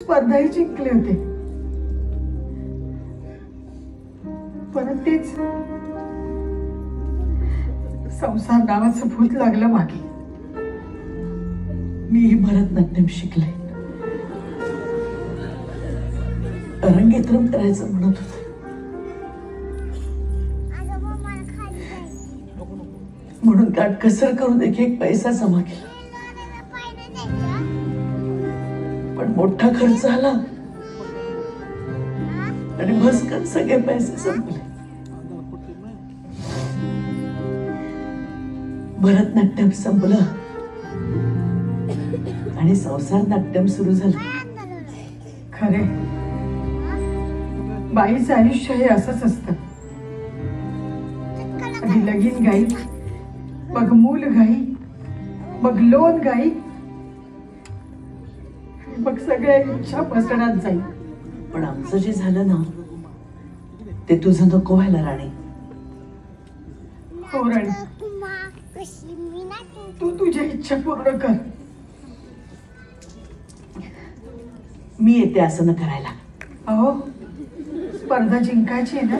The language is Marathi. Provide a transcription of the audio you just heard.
स्पर्धाही जिंकले होते, परत तेच संसार नावाचं भूत लागलं मागे. मीही भरतनाट्यम शिकले, अरंगेत्रम करायचं म्हणत होते, म्हणून काटकसर करून एक पैसा जमा केला. पण मोठा खर्च आला आणि भस्कन सगळे पैसे संपले. भरतनाट्यम संपलं आणि संसार नाट्यम सुरू झालं. खरे, बाईचं आयुष्य हे असंच असतं. आधी लगीन गाई, मग मूल गाई, मग लोन गाई, मग सगळ्या इच्छा पसरणात जाईल. पण आमचं जे झालं ना ते तुझं नको व्हायला राणी. हो राणी, तू तुझ्या इच्छा पूर्ण कर. मी येते असं न करायला. अहो, स्पर्धा जिंकायची आहे ना.